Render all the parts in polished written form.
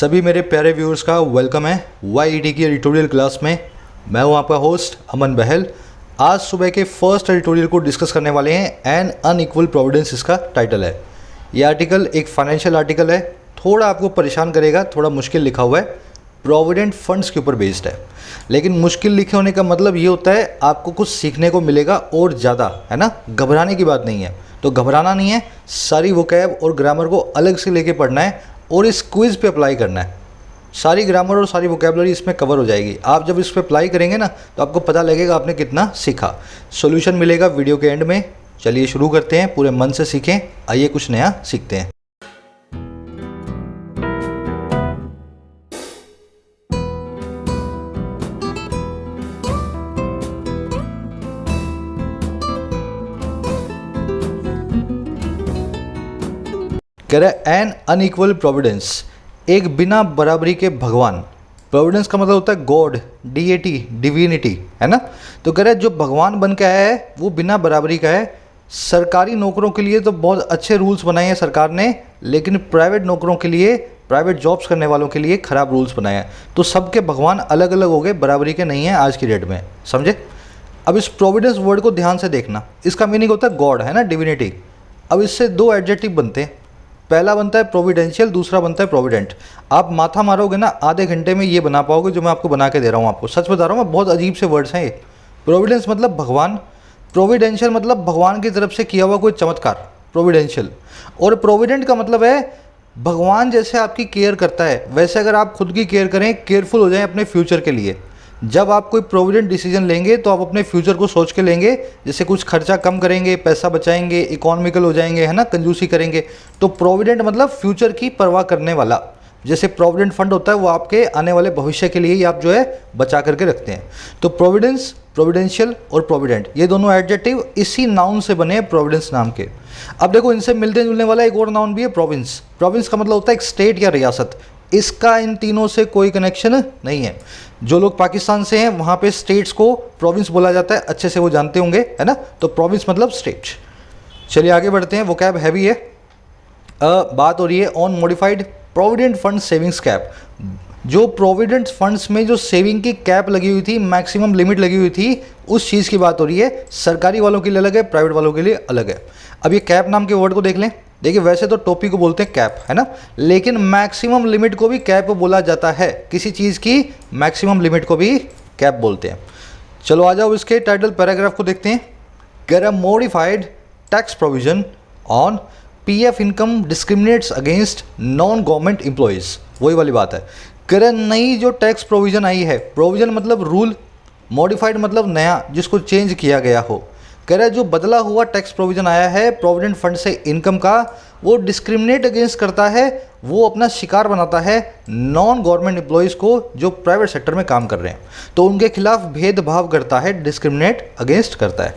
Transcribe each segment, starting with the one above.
सभी मेरे प्यारे व्यूअर्स का वेलकम है YET की एडिटोरियल क्लास में। मैं हूं आपका होस्ट अमन बहल। आज सुबह के फर्स्ट एडिटोरियल को डिस्कस करने वाले हैं। एन अनइक्वल प्रोविडेंस इसका टाइटल है। ये आर्टिकल एक फाइनेंशियल आर्टिकल है, थोड़ा आपको परेशान करेगा, थोड़ा मुश्किल लिखा हुआ है, प्रोविडेंट फंड्स के ऊपर बेस्ड है। लेकिन मुश्किल लिखे होने का मतलब ये होता है आपको कुछ सीखने को मिलेगा और ज़्यादा, है ना। घबराने की बात नहीं है, तो घबराना नहीं है। सारी वोकैब और ग्रामर को अलग से लेके पढ़ना है और इस क्विज़ पे अप्लाई करना है। सारी ग्रामर और सारी वोकैबुलरी इसमें कवर हो जाएगी। आप जब इस पे अप्लाई करेंगे ना तो आपको पता लगेगा आपने कितना सीखा। सॉल्यूशन मिलेगा वीडियो के एंड में। चलिए शुरू करते हैं, पूरे मन से सीखें। आइए कुछ नया सीखते हैं। कह रहा है एन अनइक्वल प्रोविडेंस, एक बिना बराबरी के भगवान। प्रोविडेंस का मतलब होता है गॉड, डीएटी, डिविनिटी, है ना। तो कह रहा है जो भगवान बन के आया है वो बिना बराबरी का है। सरकारी नौकरों के लिए तो बहुत अच्छे रूल्स बनाए हैं सरकार ने, लेकिन प्राइवेट नौकरों के लिए, प्राइवेट जॉब्स करने वालों के लिए खराब रूल्स बनाए हैं। तो सबके भगवान अलग अलग हो गए, बराबरी के नहीं हैं आज की डेट में, समझे। अब इस प्रोविडेंस वर्ड को ध्यान से देखना। इसका मीनिंग होता है गॉड, है ना, डिविनिटी। अब इससे दो एडजेक्टिव बनते हैं। पहला बनता है प्रोविडेंशियल, दूसरा बनता है प्रोविडेंट। आप माथा मारोगे ना आधे घंटे में ये बना पाओगे जो मैं आपको बना के दे रहा हूँ। आपको सच बता रहा हूँ मैं, बहुत अजीब से वर्ड्स हैं ये। प्रोविडेंस मतलब भगवान, प्रोविडेंशियल मतलब भगवान की तरफ से किया हुआ कोई चमत्कार, प्रोविडेंशियल। और प्रोविडेंट का मतलब है भगवान जैसे आपकी केयर करता है वैसे अगर आप खुद की केयर करें, केयरफुल हो जाएं अपने फ्यूचर के लिए। जब आप कोई प्रोविडेंट डिसीजन लेंगे तो आप अपने फ्यूचर को सोच के लेंगे, जैसे कुछ खर्चा कम करेंगे, पैसा बचाएंगे, इकोनॉमिकल हो जाएंगे, है ना, कंजूसी करेंगे। तो प्रोविडेंट मतलब फ्यूचर की परवाह करने वाला। जैसे प्रोविडेंट फंड होता है वो आपके आने वाले भविष्य के लिए ही आप जो है बचा करके रखते हैं। तो प्रोविडेंस, प्रोविडेंशियल और प्रोविडेंट, ये दोनों एडजेक्टिव इसी नाउन से बने हैं, प्रोविडेंस नाम के। अब देखो इनसे मिलते जुलने वाला एक और नाउन भी है, प्रोविंस। प्रोविंस का मतलब होता है एक स्टेट या रियासत। इसका इन तीनों से कोई कनेक्शन नहीं है। जो लोग पाकिस्तान से हैं वहाँ पे स्टेट्स को प्रोविंस बोला जाता है, अच्छे से वो जानते होंगे, है ना। तो प्रोविंस मतलब स्टेट। चलिए आगे बढ़ते हैं। वो कैब हैवी है। बात हो रही है on modified provident fund savings cap. जो प्रोविडेंट फंड्स में जो सेविंग की कैप लगी हुई थी, मैक्सिमम लिमिट लगी हुई थी, उस चीज़ की बात हो रही है। सरकारी वालों के लिए अलग है, प्राइवेट वालों के लिए अलग है। अब ये कैप नाम के वर्ड को देख लें। देखिए वैसे तो टोपी को बोलते हैं कैप, है ना, लेकिन मैक्सिमम लिमिट को भी कैप बोला जाता है। किसी चीज़ की मैक्सिमम लिमिट को भी कैप बोलते हैं। चलो आ जाओ इसके टाइटल पैराग्राफ को देखते हैं। कह रहा modified tax provision on PF income discriminates against non government employees. वही वाली बात है। कह रहा नई जो टैक्स प्रोविज़न आई है, प्रोविज़न मतलब रूल, मॉडिफाइड मतलब नया, जिसको चेंज किया गया हो। कह रहा है जो बदला हुआ टैक्स प्रोविज़न आया है प्रोविडेंट फंड से इनकम का, वो डिस्क्रिमिनेट अगेंस्ट करता है, वो अपना शिकार बनाता है नॉन गवर्नमेंट एम्प्लॉयज़ को जो प्राइवेट सेक्टर में काम कर रहे हैं। तो उनके खिलाफ भेदभाव करता है, डिस्क्रिमिनेट अगेंस्ट करता है।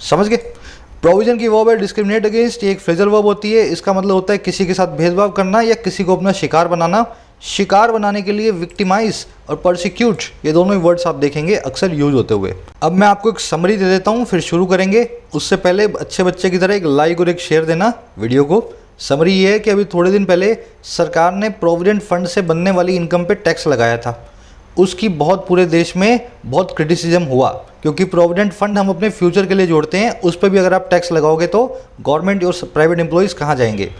समझ गए। प्रोविजन की वर्ब है डिस्क्रिमिनेट अगेंस्ट, ये एक फ्रेजल वर्ब होती है। इसका मतलब होता है किसी के साथ भेदभाव करना या किसी को अपना शिकार बनाना। शिकार बनाने के लिए विक्टिमाइज और परसिक्यूट, ये दोनों ही वर्ड्स आप देखेंगे अक्सर यूज होते हुए। अब मैं आपको एक समरी दे देता हूँ, फिर शुरू करेंगे। उससे पहले अच्छे बच्चे की तरह एक लाइक और एक शेयर देना वीडियो को। समरी ये है कि अभी थोड़े दिन पहले सरकार ने प्रोविडेंट फंड से बनने वाली इनकम पे टैक्स लगाया था। उसकी बहुत पूरे देश में बहुत क्रिटिसिज्म हुआ, क्योंकि प्रोविडेंट फंड हम अपने फ्यूचर के लिए जोड़ते हैं, उस पर भी अगर आप टैक्स लगाओगे तो गवर्नमेंट और प्राइवेट एम्प्लॉयज़ कहाँ जाएंगे।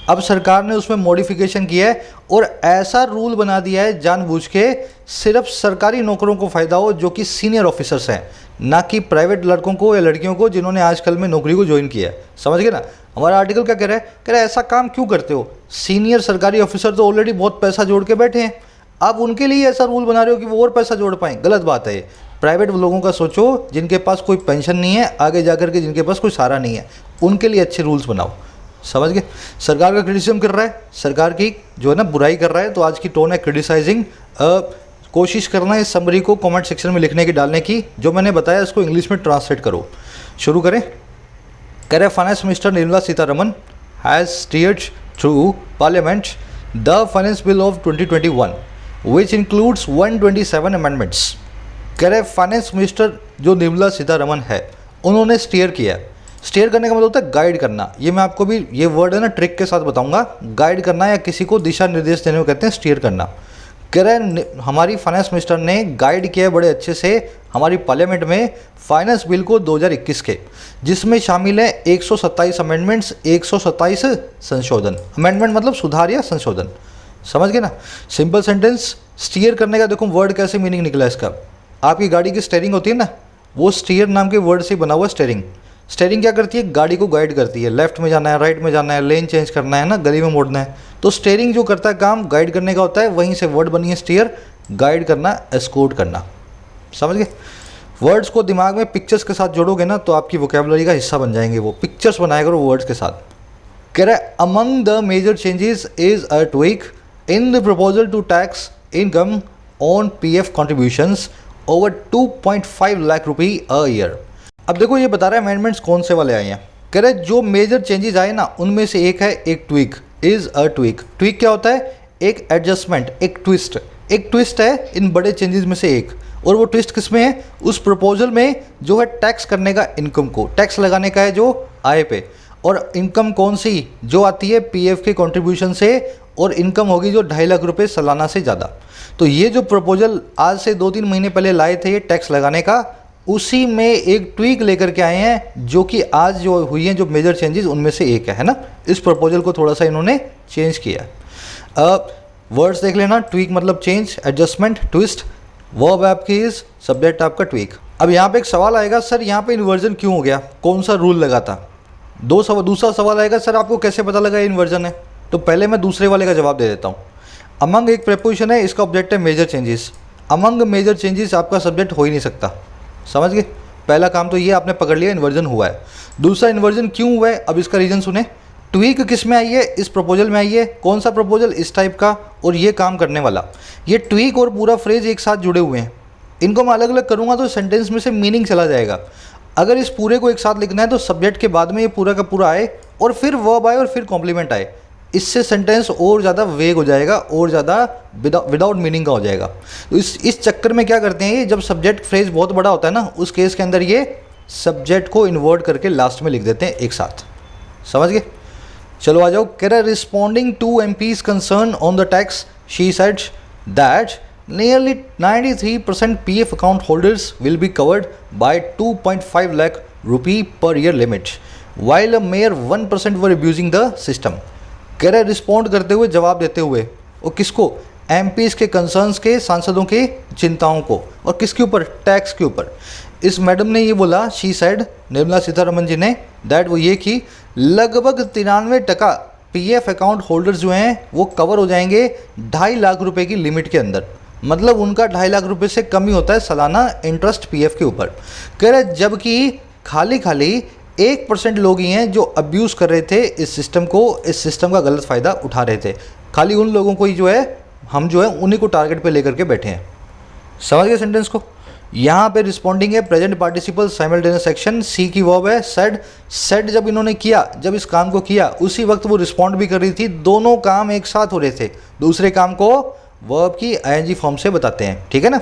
अब सरकार ने उसमें मॉडिफिकेशन किया है और ऐसा रूल बना दिया है जानबूझ के सिर्फ सरकारी नौकरों को फ़ायदा हो जो कि सीनियर ऑफिसर्स हैं, ना कि प्राइवेट लड़कों को या लड़कियों को जिन्होंने आजकल में नौकरी को ज्वाइन किया है। समझ गए ना। हमारा आर्टिकल क्या कह रहा है, कह रहा है ऐसा काम क्यों करते हो। सीनियर सरकारी ऑफिसर तो ऑलरेडी बहुत पैसा जोड़ के बैठे हैं, आप उनके लिए ऐसा रूल बना रहे हो कि वो और पैसा जोड़ पाएँ। गलत बात है ये। प्राइवेट लोगों का सोचो, जिनके पास कोई पेंशन नहीं है, आगे जाकर के जिनके पास कोई सहारा नहीं है, उनके लिए अच्छे रूल्स बनाओ। समझ गए। सरकार का क्रिटिसिज्म कर रहा है, सरकार की जो है ना बुराई कर रहा है, तो आज की टोन है क्रिटिसाइजिंग। कोशिश करना इस समरी को कमेंट सेक्शन में लिखने की, डालने की। जो मैंने बताया इसको इंग्लिश में ट्रांसलेट करो। शुरू करें। कह रहे finance minister Nirmala Sitharaman has steered through parliament the finance bill of 2021 which includes 127 amendments. कह रहे फाइनेंस मिनिस्टर जो निर्मला सीतारमन है उन्होंने स्टीयर किया। स्टीयर करने का मतलब होता है गाइड करना। ये मैं आपको भी ये वर्ड है ना ट्रिक के साथ बताऊंगा। गाइड करना या किसी को दिशा निर्देश देने को कहते हैं स्टीयर करना। कह रहे हमारी फाइनेंस मिनिस्टर ने गाइड किया बड़े अच्छे से हमारी पार्लियामेंट में फाइनेंस बिल को 2021 के, जिसमें शामिल है 127 अमेंडमेंट्स, 127 संशोधन। अमेंडमेंट मतलब सुधार या संशोधन, समझ गए ना। सिंपल सेंटेंस, स्टीयर करने का देखो वर्ड कैसे मीनिंग निकला इसका। आपकी गाड़ी की स्टीयरिंग होती है ना, वो स्टीयर नाम के वर्ड से बना हुआ स्टीयरिंग। स्टीयरिंग क्या करती है, गाड़ी को गाइड करती है, लेफ्ट में जाना है, राइट में जाना है, लेन चेंज करना है ना, गली में मोड़ना है। तो स्टीयरिंग जो करता है काम गाइड करने का होता है, वहीं से वर्ड बनी है स्टीयर, गाइड करना, एस्कॉर्ट करना, समझ गए। वर्ड्स को दिमाग में पिक्चर्स के साथ जोड़ोगे ना तो आपकी वोकैबुलरी का हिस्सा बन जाएंगे, वो पिक्चर्स बनाया करो वर्ड्स के साथ। कह रहा है among the major changes is a tweak in the proposal to tax income on PF contributions over 2.5 lakh rupee a year. अब देखो ये बता रहा है अमेंडमेंट्स कौन से वाले आए हैं। कह रहे जो मेजर चेंजेस आए ना उनमें से एक है एक tweak, is a tweak. Tweak क्या होता है, एक एडजस्टमेंट, एक ट्विस्ट। एक ट्विस्ट है इन बड़े चेंजेस में से एक, और वो ट्विस्ट किस में है, उस प्रपोजल में जो है टैक्स करने का, इनकम को टैक्स लगाने का है जो आय पे। और इनकम कौन सी, जो आती है पीएफ के कंट्रीब्यूशन से, और इनकम होगी जो 2.5 लाख रुपए सालाना से ज़्यादा। तो ये जो प्रपोजल आज से 2-3 महीने पहले लाए थे ये टैक्स लगाने का, उसी में एक ट्वीक लेकर के आए हैं, जो कि आज जो हुई हैं जो मेजर चेंजेस उनमें से एक है ना। इस प्रपोजल को थोड़ा सा इन्होंने चेंज किया। वर्ड्स देख लेना, ट्वीक मतलब चेंज, एडजस्टमेंट, ट्विस्ट। वर्ब आपकी इज, सब्जेक्ट आपका ट्वीक। अब यहाँ पे एक सवाल आएगा, सर यहाँ पे इन्वर्जन क्यों हो गया, कौन सा रूल लगा था। दूसरा सवाल आएगा, सर आपको कैसे पता लगा इन्वर्जन है। तो पहले मैं दूसरे वाले का जवाब दे देता हूँ। अमंग एक प्रेपोजिशन है, इसका ऑब्जेक्ट है major changes. Among major changes आपका सब्जेक्ट हो ही नहीं सकता, समझ गए। पहला काम तो ये आपने पकड़ लिया, इन्वर्जन हुआ है। दूसरा, इन्वर्जन क्यों हुआ है, अब इसका रीजन सुने। ट्वीक किस में आई है, इस प्रपोजल में आई है। कौन सा प्रपोजल, इस टाइप का, और ये काम करने वाला। ये ट्वीक और पूरा फ्रेज एक साथ जुड़े हुए हैं, इनको मैं अलग अलग करूँगा तो सेंटेंस में से मीनिंग चला जाएगा। अगर इस पूरे को एक साथ लिखना है तो सब्जेक्ट के बाद में ये पूरा का पूरा आए, और फिर वर्ब आए, और फिर कॉम्प्लीमेंट आए। इससे सेंटेंस और ज़्यादा वेग हो जाएगा, और ज़्यादा विदाउट मीनिंग का हो जाएगा। तो इस चक्कर में क्या करते हैं, ये जब सब्जेक्ट फ्रेज बहुत बड़ा होता है ना, उस केस के अंदर ये सब्जेक्ट को इन्वर्ट करके लास्ट में लिख देते हैं एक साथ, समझ गए। चलो आ जाओ। कह रहा है responding to MPs concern on the tax she said that nearly 93% PF account holders will be covered by 2.5 lakh rupee per year limit while a mere 1% were abusing the system। कह रहे रिस्पॉन्ड करते हुए, जवाब देते हुए, और किसको, एमपीज़ के कंसर्न्स के, सांसदों के चिंताओं को, और किसके ऊपर, टैक्स के ऊपर। इस मैडम ने ये बोला, शी सेड, निर्मला सीतारमन जी ने, दैट वो ये कि लगभग 93% पीएफ अकाउंट होल्डर्स जो हैं वो कवर हो जाएंगे 2.5 लाख रुपए की लिमिट के अंदर। मतलब उनका 2.5 लाख रुपए से कम ही होता है सालाना इंटरेस्ट पीएफ के ऊपर। कह रहे जबकि खाली 1% लोग ही हैं जो अब्यूज़ कर रहे थे इस सिस्टम को, इस सिस्टम का गलत फ़ायदा उठा रहे थे। खाली उन लोगों को ही जो है, हम जो है उन्हीं को टारगेट पे लेकर के बैठे हैं, समझ गए सेंटेंस को। यहाँ पे रिस्पॉन्डिंग है प्रेजेंट पार्टिसिपल साइमल्टेनियस एक्शन, सी की वर्ब है सेड जब इन्होंने किया, जब इस काम को किया उसी वक्त वो रिस्पॉन्ड भी कर रही थी, दोनों काम एक साथ हो रहे थे। दूसरे काम को वर्ब की आईएनजी फॉर्म से बताते हैं, ठीक है ना।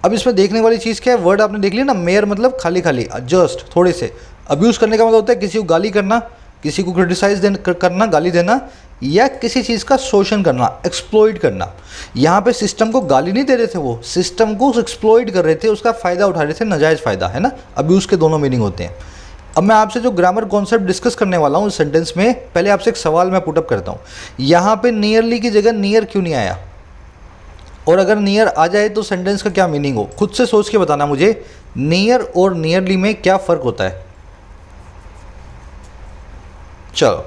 अब इसमें देखने वाली चीज़ क्या है, वर्ड आपने देख लिया ना, मेयर मतलब खाली, जस्ट थोड़े से। अब्यूज़ करने का मतलब होता है किसी को गाली करना, किसी को क्रिटिसाइज करना, गाली देना, या किसी चीज़ का शोषण करना, एक्सप्लॉइट करना। यहाँ पे सिस्टम को गाली नहीं दे रहे थे, वो सिस्टम को एक्सप्लॉइट कर रहे थे, उसका फ़ायदा उठा रहे थे, नाजायज़ फ़ायदा, है ना। अब्यूज़ के दोनों मीनिंग होते हैं। अब मैं आपसे जो ग्रामर कॉन्सेप्ट डिस्कस करने वाला हूँ इस सेंटेंस में, पहले आपसे एक सवाल मैं पुटअप करता हूँ। यहाँ पे नियरली की जगह नियर क्यों नहीं आया, और अगर नियर आ जाए तो सेंटेंस का क्या मीनिंग हो, खुद से सोच के बताना मुझे। नियर और नियरली में क्या फ़र्क होता है। चलो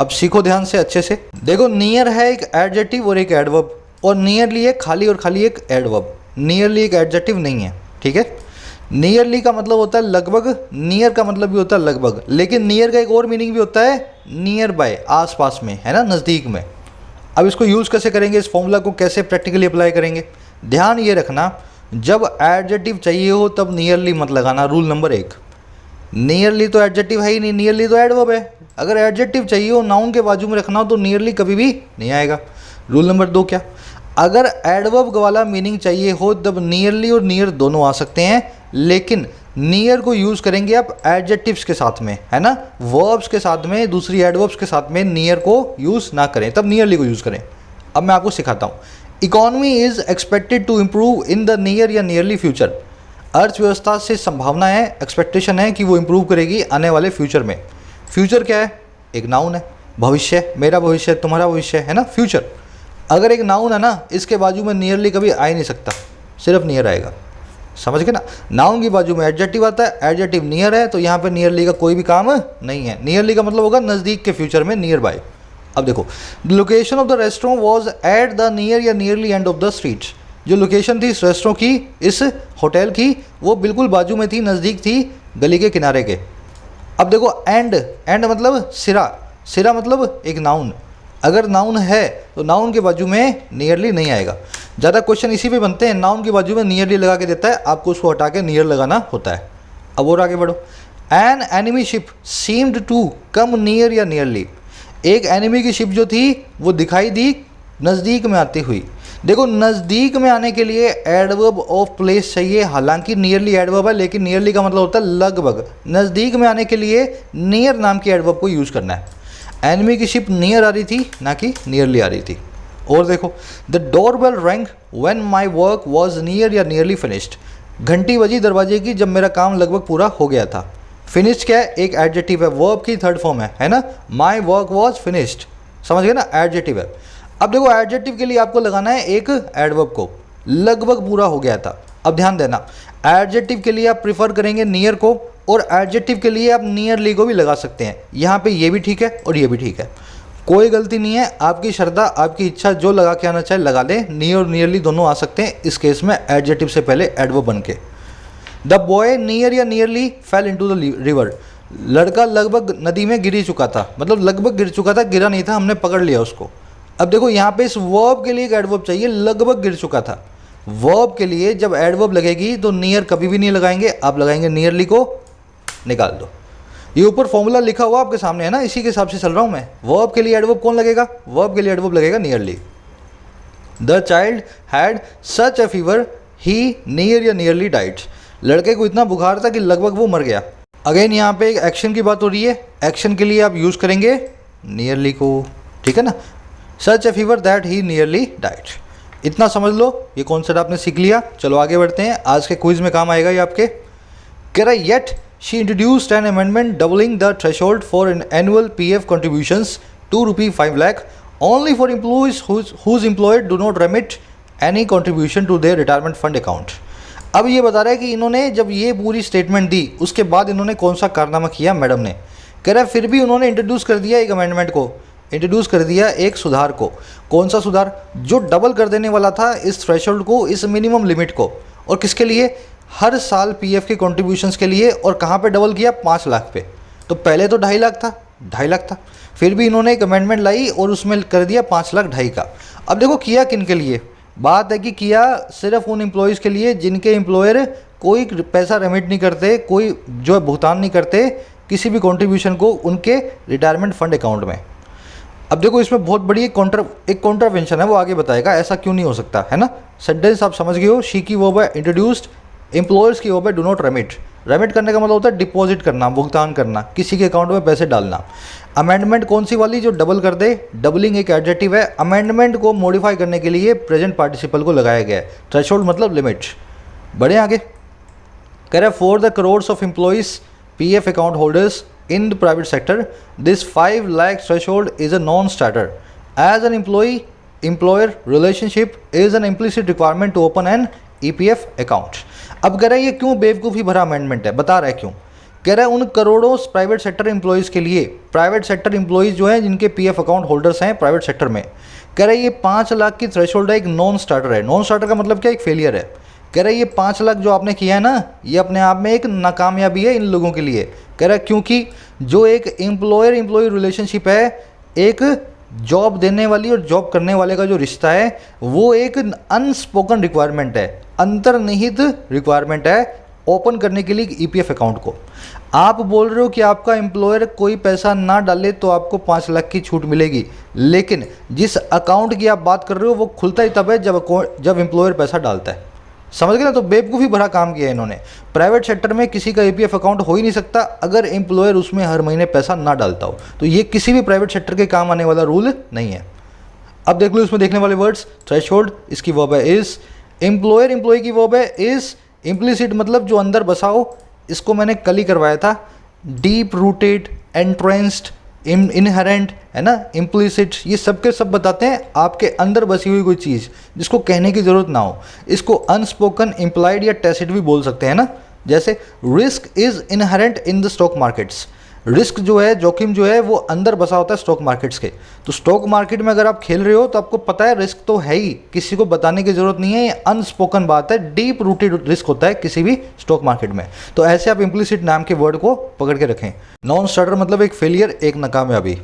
अब सीखो ध्यान से, अच्छे से देखो। नियर है एक एडजेक्टिव और एक एडवर्ब, और नियरली है खाली और खाली एक एडवर्ब। नियरली एक एडजेक्टिव नहीं है, ठीक है। नियरली का मतलब होता है लगभग, नियर का मतलब भी होता है लगभग, लेकिन नियर का एक और मीनिंग भी होता है नियर बाय, आस पास में, है ना, नज़दीक में। अब इसको यूज़ कैसे करेंगे, इस फॉर्मूला को कैसे प्रैक्टिकली अप्लाई करेंगे, ध्यान ये रखना। जब एडजेक्टिव चाहिए हो तब नियरली मत लगाना, रूल नंबर 1। नियरली तो एडजेक्टिव है ही नहीं, नियरली तो एडवर्ब है। अगर एडजेक्टिव चाहिए हो, नाउन के बाजू में रखना हो, तो नियरली कभी भी नहीं आएगा। रूल नंबर 2 क्या, अगर एडवर्ब वाला मीनिंग चाहिए हो तब नियरली और नियर दोनों आ सकते हैं, लेकिन नियर को यूज़ करेंगे आप एडजेक्टिव्स के साथ में, है ना, वर्ब्स के साथ में, दूसरी एडवर्ब्स के साथ में नियर को यूज़ ना करें, तब नियरली को यूज़ करें। अब मैं आपको सिखाता हूँ। Economy is expected to improve in the near या नियरली फ्यूचर। अर्थव्यवस्था से संभावना है, एक्सपेक्टेशन है कि वो इम्प्रूव करेगी आने वाले फ्यूचर में। फ्यूचर क्या है? एक नाउन है, भविष्य, मेरा भविष्य, तुम्हारा भविष्य, है ना, फ्यूचर। अगर एक नाउन है ना, इसके बाजू में नियरली कभी आ ही नहीं सकता, सिर्फ नियर आएगा, समझ गए ना। नाउन की बाजू में एडजेक्टिव आता है, एडजेक्टिव नियर है, तो यहाँ पे नियरली का कोई भी काम नहीं है। नियरली का मतलब होगा नज़दीक के फ्यूचर में, नियर बाय। अब देखो, the location of the restaurant was at the near या nearly end of the street. जो लोकेशन थी इस रेस्टोरेंट की, इस होटल की, वो बिल्कुल बाजू में थी, नज़दीक थी, गली के किनारे के। अब देखो, एंड, एंड मतलब सिरा, सिरा मतलब एक नाउन। अगर नाउन है तो नाउन के बाजू में नियरली नहीं आएगा। ज़्यादा क्वेश्चन इसी पे बनते हैं, नाउन के बाजू में नियरली लगा के देता है, आपको उसको हटा के नियर लगाना होता है। अब और आगे बढ़ो। An enemy ship seemed to come near या नियरली। एक एनिमी की शिप जो थी वो दिखाई दी नज़दीक में आती हुई। देखो, नज़दीक में आने के लिए एडवर्ब ऑफ प्लेस चाहिए, हालांकि नियरली एडवर्ब है, लेकिन नियरली का मतलब होता है लगभग। नज़दीक में आने के लिए नियर नाम की एडवर्ब को यूज़ करना है। एनिमी की शिप नियर आ रही थी, ना कि नियरली आ रही थी। और देखो, the door bell rang when my work was near या नियरली फिनिश्ड। घंटी बजी दरवाजे की जब मेरा काम लगभग पूरा हो गया था। फिनिश्ड क्या है? एक एडजेक्टिव है, वर्ब की थर्ड फॉर्म है ना। माई वर्क वॉज फिनिश्ड, समझ गए ना, एडजेक्टिव है। अब देखो, एडजेक्टिव के लिए आपको लगाना है एक एडवर्ब को, लगभग पूरा हो गया था। अब ध्यान देना, एडजेक्टिव के लिए आप प्रिफर करेंगे नियर को, और एडजेक्टिव के लिए आप नियरली को भी लगा सकते हैं। यहाँ पे ये भी ठीक है और ये भी ठीक है, कोई गलती नहीं है। आपकी श्रद्धा, आपकी इच्छा, जो लगा के आना चाहे लगा दें। नियर और नियरली दोनों आ सकते हैं इस केस में, एडजेक्टिव से पहले एडवर्ब बन के। द बॉय नियर या nearly fail into the river. लड़का लगभग नदी में गिर चुका था, मतलब लगभग गिर चुका था, गिरा नहीं था, हमने पकड़ लिया उसको। अब देखो, यहाँ पे इस वर्ब के लिए एक एडवर्ब चाहिए, लगभग गिर चुका था। वर्ब के लिए जब एडवर्ब लगेगी तो नियर कभी भी नहीं लगाएंगे, आप लगाएंगे नियरली को, निकाल दो। ये ऊपर फॉर्मूला लिखा हुआ आपके सामने है ना, इसी के हिसाब से चल रहा हूँ मैं। वर्ब के लिए एडवर्ब कौन लगेगा? वर्ब के लिए एडवर्ब लगेगा nearly. The child had such a fever he near या नियरली डाइड। लड़के को इतना बुखार था कि लगभग वो मर गया। अगेन यहाँ पे एक एक्शन की बात हो रही है, एक्शन के लिए आप यूज़ करेंगे नियरली को, ठीक है ना। Such a fever that he nearly died, इतना समझ लो। ये कॉन्सेप्ट आपने सीख लिया। चलो आगे बढ़ते हैं, आज के क्विज में काम आएगा ये आपके। कह रहा yet she introduced an amendment doubling the threshold for an annual PF contributions to ₹5 lakh only for employees whose employer do not remit any contribution to their retirement fund account। अब ये बता रहा है कि इन्होंने जब ये पूरी स्टेटमेंट दी उसके बाद इन्होंने कौन सा कारनामा किया मैडम ने। कह रहा है फिर भी उन्होंने इंट्रोड्यूस कर दिया एक अमेंडमेंट को, इंट्रोड्यूस कर दिया एक सुधार को। कौन सा सुधार? जो डबल कर देने वाला था इस थ्रेशोल्ड को, इस मिनिमम लिमिट को। और किसके लिए? हर साल पीएफ के कॉन्ट्रीब्यूशंस के लिए। और कहाँ पे डबल किया? 5 लाख पे। तो पहले तो 2.5 लाख था, 2.5 लाख था, फिर भी इन्होंने एक अमेंडमेंट लाई और उसमें कर दिया 5 लाख 2.5 का। अब देखो किया किन के लिए? बात है कि किया सिर्फ उन एम्प्लॉयज़ के लिए जिनके एम्प्लॉयर कोई पैसा रेमिट नहीं करते, कोई जो है भुगतान नहीं करते किसी भी कॉन्ट्रीब्यूशन को उनके रिटायरमेंट फंड अकाउंट में। अब देखो इसमें बहुत बड़ी एक कॉन्ट्रावेंशन है, वो आगे बताएगा ऐसा क्यों नहीं हो सकता, है ना। सेंटेंस आप समझ गए हो। शी की वर्ब है इंट्रोड्यूस्ड, एम्प्लॉयर्स की वर्ब है डू नॉट रेमिट। रेमिट करने का मतलब होता है डिपॉजिट करना, भुगतान करना, किसी के अकाउंट में पैसे डालना। अमेंडमेंट कौन सी वाली? जो डबल कर दे। डबलिंग एक एडजेक्टिव है। अमेंडमेंट को मॉडिफाई करने के लिए प्रेजेंट पार्टिसिपल को लगाया गया है। थ्रेशोल्ड मतलब लिमिट। बढ़े आगे। कह रहे for the crores of employees PF account holders in the private sector, this 5 lakh threshold is a non-starter. As an employer relationship is an implicit requirement to open an EPF account. अब कह रहा है ये क्यों बेवकूफ़ी भरा अमेंडमेंट है, बता रहा है क्यों। कह रहा है उन करोड़ों प्राइवेट सेक्टर एम्प्लॉयज़ के लिए, प्राइवेट सेक्टर एम्प्लॉयज़ जो हैं जिनके पीएफ अकाउंट होल्डर्स हैं प्राइवेट सेक्टर में, कह रहा है ये 5 लाख की थ्रेशोल्ड है, एक नॉन स्टार्टर है। नॉन स्टार्टर का मतलब क्या? एक फेलियर है। कह रहा है ये 5 लाख जो आपने किया है ना, ये अपने आप में एक नाकामयाबी है इन लोगों के लिए। कह रहा है क्योंकि जो एक एम्प्लॉयर एम्प्लॉय रिलेशनशिप है, एक जॉब देने वाली और जॉब करने वाले का जो रिश्ता है, वो एक अनस्पोकन रिक्वायरमेंट है, अंतर्निहित रिक्वायरमेंट है ओपन करने के लिए ईपीएफ अकाउंट को। आप बोल रहे हो कि आपका एम्प्लॉयर कोई पैसा ना डाले तो आपको 5 लाख की छूट मिलेगी, लेकिन जिस अकाउंट की आप बात कर रहे हो वो खुलता ही तब है जब एम्प्लॉयर पैसा डालता है। समझ गए ना। तो बेवकूफ़ी भरा काम किया है इन्होंने। प्राइवेट सेक्टर में किसी का ईपीएफ अकाउंट हो ही नहीं सकता अगर एम्प्लॉयर उसमें हर महीने पैसा ना डालता हो। तो ये किसी भी प्राइवेट सेक्टर के काम आने वाला रूल नहीं है। अब देख लो इसमें देखने वाले वर्ड्स। थ्रेशोल्ड, इसकी वर्ब है इज। एम्प्लॉयर एम्प्लॉय की वर्ब है इज। इम्प्लिसिट मतलब जो अंदर बसा हो, इसको मैंने कल ही करवाया था। डीप रूटेड, एंट्रेंस्ड, इनहेरेंट, है ना, इम्प्लिसिट, ये सब के सब बताते हैं आपके अंदर बसी हुई कोई चीज़ जिसको कहने की ज़रूरत ना हो। इसको अनस्पोकन, इम्प्लाइड या टैसिट भी बोल सकते हैं ना। जैसे risk is inherent in the stock markets. Risk जो है, जोखिम जो है, वो अंदर बसा होता है स्टॉक मार्केट्स के। तो स्टॉक मार्केट में अगर आप खेल रहे हो तो आपको पता है रिस्क तो है ही, किसी को बताने की ज़रूरत नहीं है। ये अनस्पोकन बात है, डीप रूटेड रिस्क होता है किसी भी स्टॉक मार्केट में। तो ऐसे आप इम्प्लिसिट नाम के वर्ड को पकड़ के रखें। नॉन स्टार्टर मतलब एक फेलियर, एक नाकामयाबी।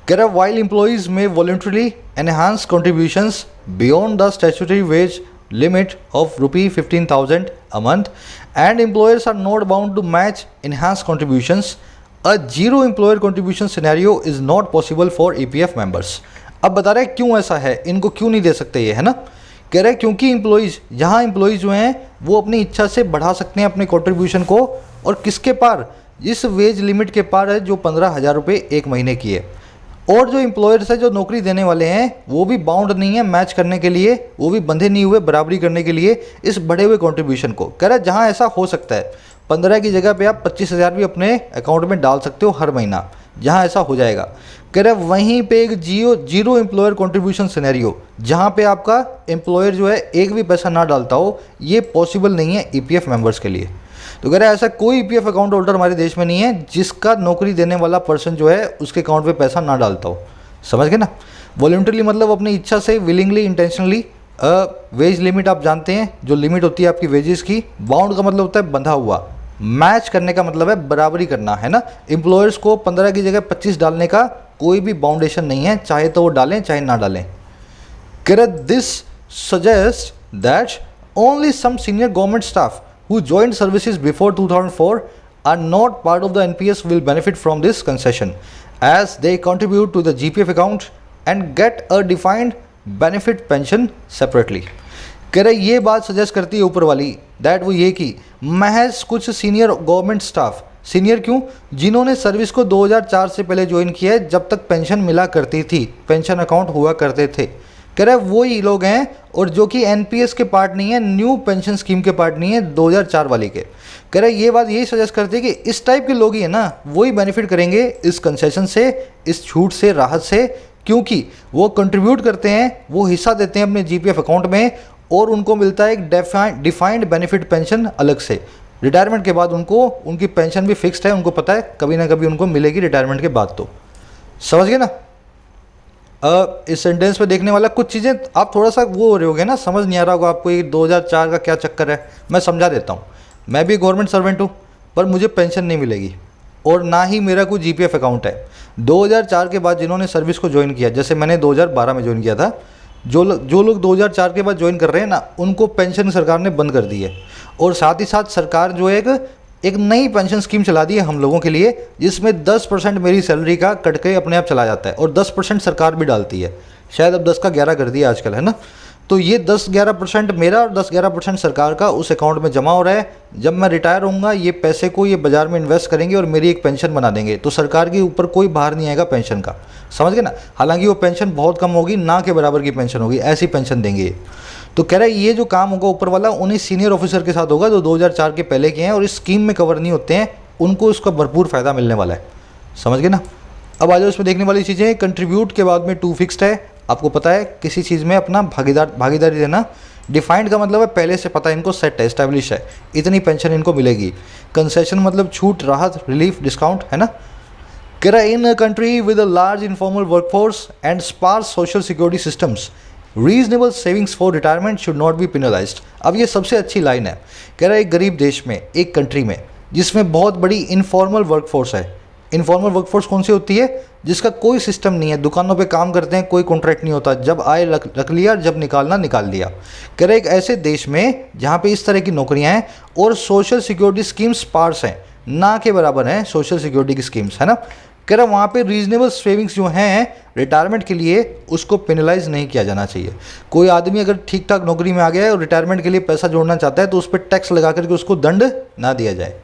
कह रहा है while employees may voluntarily enhance contributions beyond the statutory wage limit of rupee 15,000 a month and employers are not bound to match enhanced contributions. A zero employer contribution scenario is not possible for EPF members. अब बता रहे हैं क्यों ऐसा है, इनको क्यों नहीं दे सकते ये, है ना। कह रहे हैं क्योंकि एम्प्लॉइज, यहाँ एम्प्लॉइज जो हैं वो अपनी इच्छा से बढ़ा सकते हैं अपने कॉन्ट्रीब्यूशन को, और किसके पार, इस वेज लिमिट के पार है जो 15,000 रुपये एक महीने की है। और जो एम्प्लॉयर्स है, जो नौकरी देने वाले हैं, वो भी बाउंड नहीं है मैच करने के लिए, वो भी बंधे नहीं हुए बराबरी करने के लिए इस बढ़े हुए कंट्रीब्यूशन को। कह रहा है जहाँ ऐसा हो सकता है 15 की जगह पे आप 25,000 भी अपने अकाउंट में डाल सकते हो हर महीना, जहाँ ऐसा हो जाएगा। कह रहा है वहीं पे एक जीरो एम्प्लॉयर कंट्रीब्यूशन सिनेरियो, जहाँ पे आपका एम्प्लॉयर जो है एक भी पैसा ना डालता हो, ये पॉसिबल नहीं है ईपीएफ मेंबर्स के लिए। तो कह रहा है ऐसा कोई ईपीएफ अकाउंट होल्डर हमारे देश में नहीं है जिसका नौकरी देने वाला पर्सन जो है उसके अकाउंट पे पैसा ना डालता हो। समझ गए ना। वॉलंटरली मतलब अपनी इच्छा से, विलिंगली, इंटेंशनली। वेज लिमिट आप जानते हैं, जो लिमिट होती है आपकी वेजेस की। बाउंड का मतलब होता है बंधा हुआ। मैच करने का मतलब है बराबरी करना, है ना। एम्प्लॉयर्स को 15 की जगह 25 डालने का कोई भी बाउंडेशन नहीं है, चाहे तो वो डालें चाहे ना डालें। कह रहा this suggest that only some senior government staff who joined services before 2004 are not part of the NPS will benefit from this concession as they contribute to the GPF account and get a defined benefit pension separately. कह रहे ये बात suggest करती है ऊपर वाली, that वो ये कि महज कुछ सीनियर गवर्नमेंट स्टाफ, सीनियर क्यों, जिन्होंने सर्विस को 2004 से पहले ज्वाइन किया है, जब तक पेंशन मिला करती थी, पेंशन अकाउंट हुआ करते थे। कह रहे वही लोग हैं और जो कि एनपीएस के पार्ट नहीं है, न्यू पेंशन स्कीम के पार्ट नहीं है 2004 वाली के। कह रहे ये बात यही सजेस्ट करते हैं कि इस टाइप के लोग ही है ना, वही बेनिफिट करेंगे इस कंसेशन से, इस छूट से, राहत से, क्योंकि वो कंट्रीब्यूट करते हैं, वो हिस्सा देते हैं अपने जीपीएफ अकाउंट में और उनको मिलता है एक डिफाइंड बेनिफिट पेंशन अलग से। रिटायरमेंट के बाद उनको उनकी पेंशन भी फिक्स्ड है, उनको पता है कभी ना कभी उनको मिलेगी रिटायरमेंट के बाद। तो समझ गए ना। इस सेंटेंस में देखने वाला कुछ चीज़ें आप थोड़ा सा वो हो रहे होगे ना, समझ नहीं आ रहा होगा आपको ये 2004 का क्या चक्कर है। मैं समझा देता हूँ। मैं भी गवर्नमेंट सर्वेंट हूँ, पर मुझे पेंशन नहीं मिलेगी और ना ही मेरा कोई जीपीएफ अकाउंट है। 2004 के बाद जिन्होंने सर्विस को ज्वाइन किया, जैसे मैंने 2012 में ज्वाइन किया था, जो लोग 2004 के बाद ज्वाइन कर रहे हैं ना, उनको पेंशन सरकार ने बंद कर दी है। और साथ ही साथ सरकार जो है एक नई पेंशन स्कीम चला दी है हम लोगों के लिए, जिसमें 10% मेरी सैलरी का कट के अपने आप चला जाता है और 10% सरकार भी डालती है। शायद अब 10 का 11 कर दिया आजकल, है ना। तो ये 10-11% मेरा और 10-11% सरकार का उस अकाउंट में जमा हो रहा है। जब मैं रिटायर होऊंगा, ये पैसे को ये बाज़ार में इन्वेस्ट करेंगे और मेरी एक पेंशन बना देंगे, तो सरकार के ऊपर कोई भार नहीं आएगा पेंशन का। समझ गए ना। हालांकि वो पेंशन बहुत कम होगी, ना के बराबर की पेंशन होगी, ऐसी पेंशन देंगे। तो कह रहा है ये जो काम होगा ऊपर वाला उन्हीं सीनियर ऑफिसर के साथ होगा जो 2004 के पहले के हैं और इस स्कीम में कवर नहीं होते हैं, उनको इसका भरपूर फ़ायदा मिलने वाला है। समझ गए ना। अब आ जाओ इसमें देखने वाली चीज़ें। कंट्रीब्यूट के बाद में टू फिक्स्ड है, आपको पता है किसी चीज़ में अपना भागीदारी देना। डिफाइंड का मतलब है पहले से पता है, इनको सेट है, एस्टैब्लिश है, इतनी पेंशन इनको मिलेगी। कंसेशन मतलब छूट, राहत, रिलीफ, डिस्काउंट, है ना। कह रहा है in a country with a large informal workforce and sparse social security systems reasonable savings for retirement should not be penalised. अब ये सबसे अच्छी लाइन है। कह रहा है एक गरीब देश में, एक कंट्री में जिसमें बहुत बड़ी इनफॉर्मल वर्कफोर्स है। इनफॉर्मल वर्कफोर्स कौन सी होती है? जिसका कोई सिस्टम नहीं है, दुकानों पे काम करते हैं, कोई कॉन्ट्रैक्ट नहीं होता, जब आए रख लिया, जब निकालना निकाल लिया। कह रहे एक ऐसे देश में जहाँ पे इस तरह की नौकरियाँ हैं और सोशल सिक्योरिटी स्कीम्स स्पार्स हैं, ना के बराबर हैं सोशल सिक्योरिटी की स्कीम्स, है ना। कह रहा वहाँ पे रीजनेबल सेविंग्स जो हैं रिटायरमेंट के लिए उसको पेनलाइज नहीं किया जाना चाहिए। कोई आदमी अगर ठीक ठाक नौकरी में आ गया है और रिटायरमेंट के लिए पैसा जोड़ना चाहता है तो उस पर टैक्स लगा करके उसको दंड ना दिया जाए।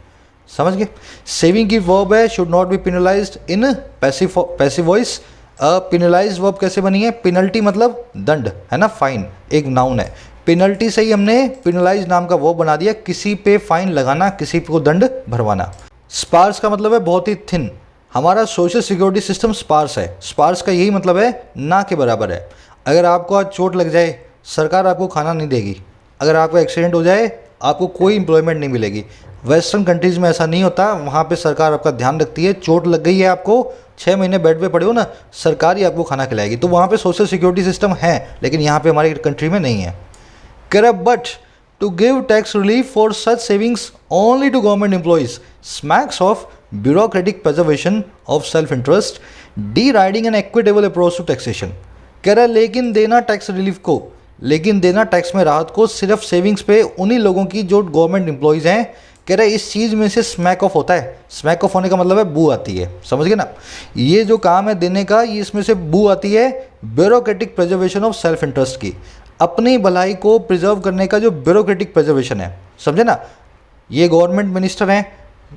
समझ गए? सेविंग की वर्ब है should not be penalised in passive voice. Penalise verb कैसे बनी है? पेनल्टी मतलब दंड है ना, फाइन एक नाउन है। पेनल्टी से ही हमने पेनलाइज नाम का वर्ब बना दिया, किसी पे फाइन लगाना, किसी को दंड भरवाना। स्पार्स का मतलब है बहुत ही थिन। हमारा सोशल सिक्योरिटी सिस्टम स्पार्स है। स्पार्स का यही मतलब है ना के बराबर है। अगर आपको आज चोट लग जाए सरकार आपको खाना नहीं देगी, अगर आपका एक्सीडेंट हो जाए आपको कोई एम्प्लॉयमेंट नहीं मिलेगी। वेस्टर्न कंट्रीज़ में ऐसा नहीं होता, वहाँ पे सरकार आपका ध्यान रखती है। चोट लग गई है आपको, 6 महीने बेड पे पड़े हो ना, सरकार ही आपको खाना खिलाएगी। तो वहाँ पे सोशल सिक्योरिटी सिस्टम है, लेकिन यहाँ पे हमारी कंट्री में नहीं है। Correct, but to give tax relief for such savings only to government employees smacks of bureaucratic preservation of self-interest, deriding an equitable approach to taxation। कह रहा है लेकिन देना टैक्स रिलीफ को, लेकिन देना टैक्स में राहत को सिर्फ सेविंग्स पे उन्हीं लोगों की जो गवर्नमेंट एम्प्लॉयज़ हैं। कह रहा है इस चीज़ में से स्मैक ऑफ होता है। स्मैक ऑफ होने का मतलब है बू आती है, समझ गए ना? ये जो काम है देने का, ये इसमें से बू आती है bureaucratic preservation of self interest की। अपनी भलाई को प्रिजर्व करने का जो ब्यूरोक्रेटिक प्रिजर्वेशन है, समझे ना? ये गवर्नमेंट मिनिस्टर हैं,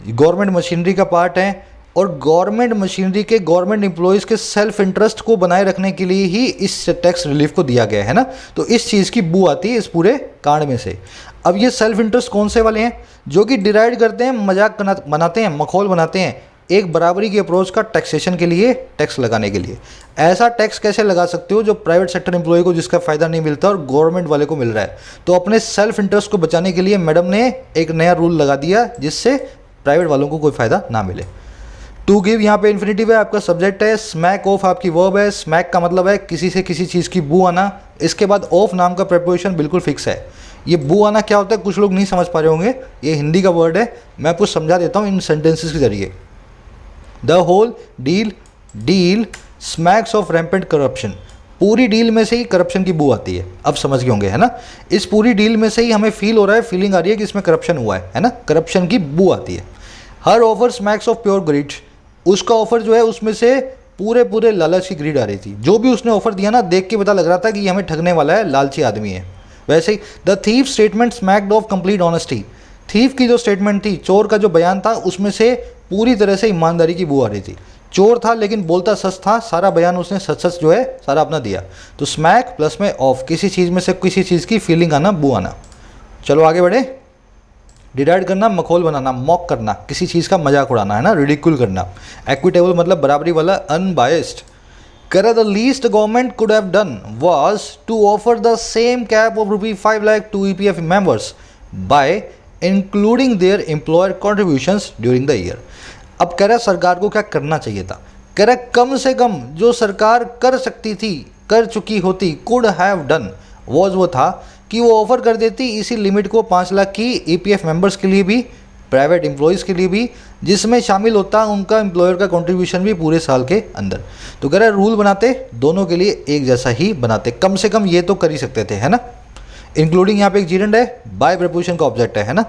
गवर्नमेंट मशीनरी का पार्ट हैं, और गवर्नमेंट मशीनरी के गवर्नमेंट एम्प्लॉयज़ के सेल्फ इंटरेस्ट को बनाए रखने के लिए ही इस टैक्स रिलीफ को दिया गया है ना। तो इस चीज़ की बू आती है इस पूरे कांड में से। अब ये सेल्फ इंटरेस्ट कौन से वाले हैं? जो कि डिराइड करते हैं, मजाक बनाते हैं, मखौल बनाते हैं एक बराबरी की अप्रोच का टैक्सेशन के लिए, टैक्स लगाने के लिए। ऐसा टैक्स कैसे लगा सकते हो जो प्राइवेट सेक्टर एम्प्लॉय को जिसका फ़ायदा नहीं मिलता और गवर्नमेंट वाले को मिल रहा है? तो अपने सेल्फ इंटरेस्ट को बचाने के लिए मैडम ने एक नया रूल लगा दिया जिससे प्राइवेट वालों को कोई फ़ायदा ना मिले। टू गिव यहाँ पे इन्फिनिटिव है, आपका सब्जेक्ट है। स्मैक ऑफ आपकी वर्ब है। स्मैक का मतलब है किसी से किसी चीज़ की बू आना। इसके बाद ऑफ नाम का प्रेपोजिशन बिल्कुल फिक्स है। ये बू आना क्या होता है कुछ लोग नहीं समझ पा रहे होंगे, ये हिंदी का वर्ड है, मैं आपको समझा देता हूँ इन सेंटेंसेस के जरिए। The whole deal smacks of rampant corruption. पूरी डील में से ही करप्शन की बू आती है। अब समझ गए होंगे है ना? इस पूरी डील में से ही हमें फील हो रहा है, फीलिंग आ रही है कि इसमें करप्शन हुआ है ना? करप्शन की बू आती है। हर offer smacks of pure greed. उसका ऑफर जो है उसमें से पूरे लालच की ग्रीड आ रही थी। जो भी उसने ऑफर दिया ना, देख के पता लग रहा था कि ये हमें ठगने वाला है, लालची आदमी है। वैसे ही the thief statement smacked of complete honesty. Thief की जो स्टेटमेंट थी, चोर का जो बयान था, उसमें से पूरी तरह से ईमानदारी की बू आ रही थी। चोर था लेकिन बोलता सच था, सारा बयान उसने सच सच जो है सारा अपना दिया। तो स्मैक प्लस में ऑफ, किसी चीज़ में से किसी चीज़ की फीलिंग आना, बू आना। चलो आगे बढ़े। डिराइड करना, मखौल बनाना, मॉक करना, किसी चीज़ का मजाक उड़ाना है ना, रिडिक्यूल करना। एक्विटेबल मतलब बराबरी वाला, अनबायस्ड। करा the least government could have done was to offer the same cap of ₹5 lakh to EPF members by including their employer contributions during the year. अब कह रहा है सरकार को क्या करना चाहिए था? कह रहा है कम से कम जो सरकार कर सकती थी, कर चुकी होती, कुड हैव डन वाज, वो था कि वो ऑफर कर देती इसी लिमिट को 5 लाख की EPF मेंबर्स के लिए भी, प्राइवेट एम्प्लॉयज़ के लिए भी, जिसमें शामिल होता उनका एम्प्लॉयर का कंट्रीब्यूशन भी पूरे साल के अंदर। तो कह रहा है रूल बनाते दोनों के लिए एक जैसा ही बनाते, कम से कम ये तो कर ही सकते थे, है ना? इंक्लूडिंग यहाँ पे एक जीरेंड है, बाय प्रपोजिशन का ऑब्जेक्ट है ना?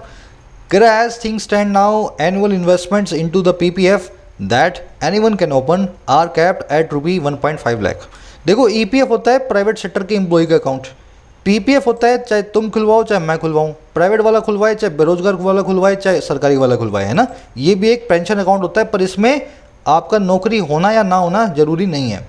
कह रहा है as things stand now annual investments into the PPF that anyone can open are capped at ₹1.5 lakh. देखो EPF होता है प्राइवेट सेक्टर के एम्प्लॉय का अकाउंट, PPF होता है चाहे तुम खुलवाओ चाहे मैं खुलवाऊँ, प्राइवेट वाला खुलवाए चाहे बेरोजगार वाला खुलवाए चाहे सरकारी वाला खुलवाए, है ना? ये भी एक पेंशन अकाउंट होता है, पर इसमें आपका नौकरी होना या ना होना जरूरी नहीं है।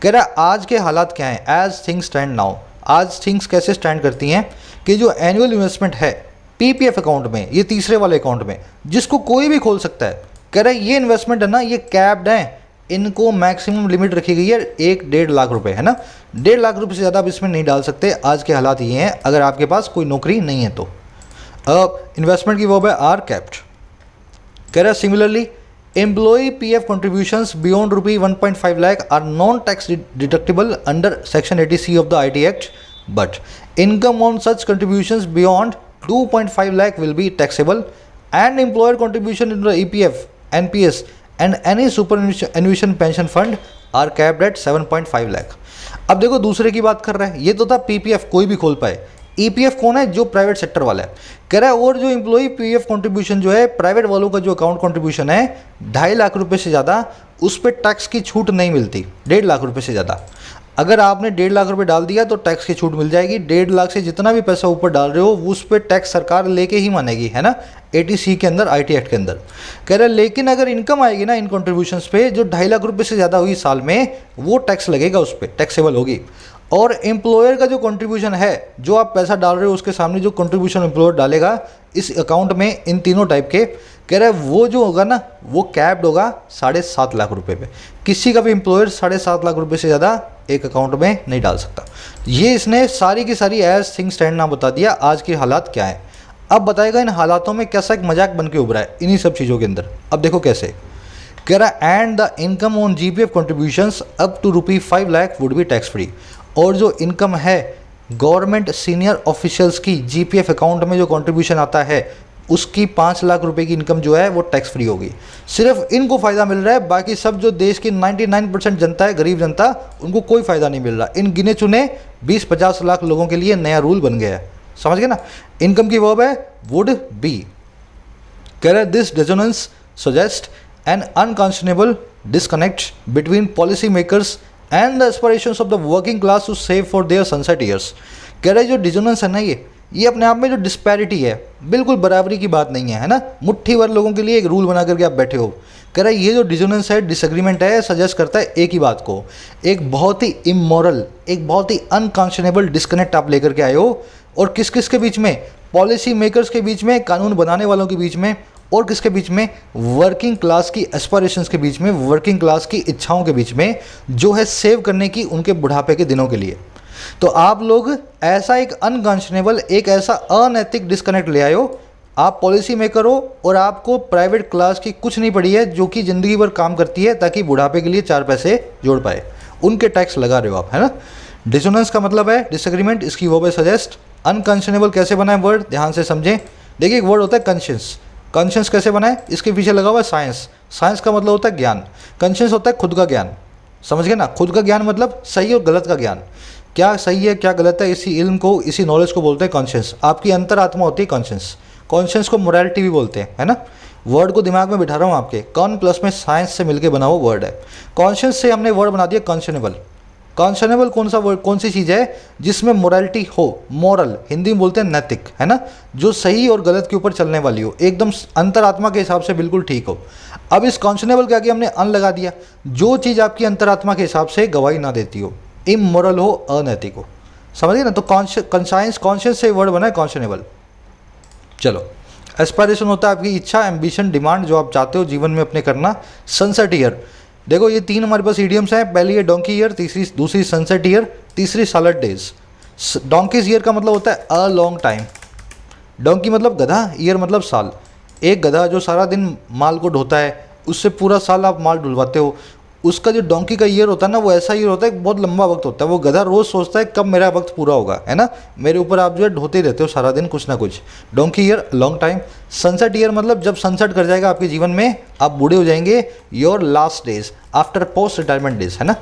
कह रहा है आज के हालात क्या हैं, एज थिंग्स स्टैंड नाउ। आज थिंग्स कैसे स्टैंड करती हैं कि जो एनुअल इन्वेस्टमेंट है PPF अकाउंट में, ये तीसरे वाले अकाउंट में, जिसको कोई भी खोल सकता है। कह रहा है ये इन्वेस्टमेंट है ना, ये कैप्ड है, इनको मैक्सिमम लिमिट रखी गई है 1-1.5 लाख रुपए, है ना? 1.5 लाख रुपए से ज़्यादा आप इसमें नहीं डाल सकते। आज के हालात ये हैं, अगर आपके पास कोई नौकरी नहीं है तो। इन्वेस्टमेंट की वर्ब है आर कैप्ड। कह रहा है similarly employee PF contributions beyond ₹1.5 lakh are non-tax deductible under Section 80C of the IT Act, but income on such contributions beyond 2.5 lakh will be taxable, and employer contribution into the EPF, NPS and any superannuation pension fund are capped at 7.5 lakh। अब देखो दूसरे की बात कर रहा है, ये तो था PPF कोई भी खोल पाए। ईपीएफ कौन है? जो प्राइवेट सेक्टर वाला है। कह रहा है और जो एम्प्लॉई पीएफ कंट्रीब्यूशन जो है प्राइवेट वालों का जो अकाउंट कंट्रीब्यूशन है 2.5 लाख रुपए से ज़्यादा, उस पर टैक्स की छूट नहीं मिलती। 1.5 लाख रुपए से ज़्यादा अगर आपने 1.5 लाख रुपए डाल दिया तो टैक्स की छूट मिल जाएगी। 1.5 लाख से जितना भी पैसा ऊपर डाल रहे हो उस पर टैक्स सरकार लेके ही मानेगी, है ना, 80C के अंदर, IT एक्ट के अंदर। कह रहे लेकिन अगर इनकम आएगी ना इन कॉन्ट्रीब्यूशंस पे जो 2.5 लाख रुपए से ज़्यादा हुई साल में, वो टैक्स लगेगा, उस पर टैक्सेबल होगी। और एम्प्लॉयर का जो कंट्रीब्यूशन है, जो आप पैसा डाल रहे हो उसके सामने जो कंट्रीब्यूशन एम्प्लॉयर डालेगा इस अकाउंट में, इन तीनों टाइप के, कह रहे हैं वो जो होगा ना वो कैप्ड होगा 7.5 लाख रुपए पे। किसी का भी एम्प्लॉयर 7.5 लाख रुपए से ज़्यादा एक अकाउंट में नहीं डाल सकता। ये इसने सारी की सारी एज थिंग स्टैंड ना बता दिया आज के हालात क्या है। अब बताएगा इन हालातों में कैसा एक मजाक बन के उभरा है इन्हीं सब चीज़ों के अंदर। अब देखो कैसे कह रहा है, and the income on GPF contributions up to ₹5 lakh would be tax free. और जो इनकम है गवर्नमेंट सीनियर ऑफिशियल्स की GPF अकाउंट में जो कंट्रीब्यूशन आता है उसकी 5 लाख रुपए की इनकम जो है वो टैक्स फ्री होगी। सिर्फ इनको फ़ायदा मिल रहा है, बाकी सब जो देश की 99% जनता है, गरीब जनता, उनको कोई फ़ायदा नहीं मिल रहा। इन गिने चुने 20-50 लाख लोगों के लिए नया रूल बन गया है, समझ गए ना। इनकम की वर्ब है वुड बी। कह रहे this dissonance suggest an unconscionable disconnect between policy makers and the aspirations of the working class to save for their sunset years. कह रहे जो डिसोनेंस है ना, ये अपने आप में जो डिस्पैरिटी है, बिल्कुल बराबरी की बात नहीं है ना। मुट्ठी भर लोगों के लिए एक रूल बना करके आप बैठे हो। कह रहा है ये जो डिसोनेंस है, डिसएग्रीमेंट है, सजेस्ट करता है एक ही बात को, एक बहुत ही इमोरल, एक बहुत ही अनकॉन्शनेबल डिस्कनेक्ट आप लेकर के आए हो। और किस किस के बीच में? पॉलिसी मेकर्स के बीच में, कानून बनाने वालों के बीच में, और किसके बीच में? वर्किंग क्लास की एस्पिरेशंस के बीच में, वर्किंग क्लास की इच्छाओं के बीच में, जो है सेव करने की उनके बुढ़ापे के दिनों के लिए। तो आप लोग ऐसा एक अनकॉन्शनेबल, एक ऐसा अनैतिक डिस्कनेक्ट ले आए हो। आप पॉलिसी मेकर हो और आपको प्राइवेट क्लास की कुछ नहीं पड़ी है, जो कि ज़िंदगी भर काम करती है ताकि बुढ़ापे के लिए 4 पैसे जोड़ पाए, उनके टैक्स लगा रहे हो आप, है ना। डिसोनेंस का मतलब है डिसएग्रीमेंट, इसकी वो सजेस्ट। अनकॉन्शनेबल कैसे बना है वर्ड, ध्यान से समझें। देखिए एक वर्ड होता है कॉन्शियस। कॉन्शियस कैसे बना है? इसके पीछे लगा हुआ है साइंस। साइंस का मतलब होता है ज्ञान, कॉन्शियस होता है खुद का ज्ञान, समझ गए ना। खुद का ज्ञान मतलब सही और गलत का ज्ञान, क्या सही है क्या गलत है, इसी इल्म को, इसी नॉलेज को बोलते हैं कॉन्शियस। आपकी अंतरात्मा होती है कॉन्शियस। कॉन्शियस को मोरालिटी भी बोलते हैं, है ना। वर्ड को दिमाग में बिठा रहा हूँ आपके, कॉन प्लस में साइंस से मिलकर बना हुआ वर्ड है। कॉन्शियस से हमने वर्ड बना दिया कॉन्शनेबल। कॉन्शनेबल कौन सा वर्ड, कौन सी चीज़ है जिसमें मोरालिटी हो, मॉरल हिंदी में बोलते हैं नैतिक, है ना, जो सही और गलत के ऊपर चलने वाली हो, एकदम अंतरात्मा के हिसाब से बिल्कुल ठीक हो। अब इस कॉन्शनेबल के आगे हमने अन लगा दिया, जो चीज़ आपकी अंतरात्मा के हिसाब से गवाही ना देती हो, इमोरल हो, अनैतिक हो, समझिए ना। तो कॉन्शियस से वर्ड बना है कॉन्शनेबल। चलो, एस्पायरेशन होता है आपकी इच्छा, एम्बिशन, डिमांड, जो आप चाहते हो जीवन में अपने करना। सनसेट ईयर, देखो ये 3 हमारे पास इडियम्स हैं। पहली है डोंकी ईयर, दूसरी सनसेट ईयर, तीसरी सैलड डेज। डोंकीज ईयर का मतलब होता है अ लॉन्ग टाइम। डोंकी मतलब गधा, ईयर मतलब साल। एक गधा जो सारा दिन माल को ढोता है, उससे पूरा साल आप माल ढुलवाते हो। उसका जो डोंकी का ईयर होता है ना, वो ऐसा ईयर होता है, बहुत लंबा वक्त होता है। वो गधा रोज़ सोचता है कब मेरा वक्त पूरा होगा, है ना। मेरे ऊपर आप जो है ढोते रहते हो सारा दिन कुछ ना कुछ। Donkey year long time. Sunset year मतलब जब सनसेट कर जाएगा आपके जीवन में, आप बूढ़े हो जाएंगे। Your last days after post retirement days, है ना,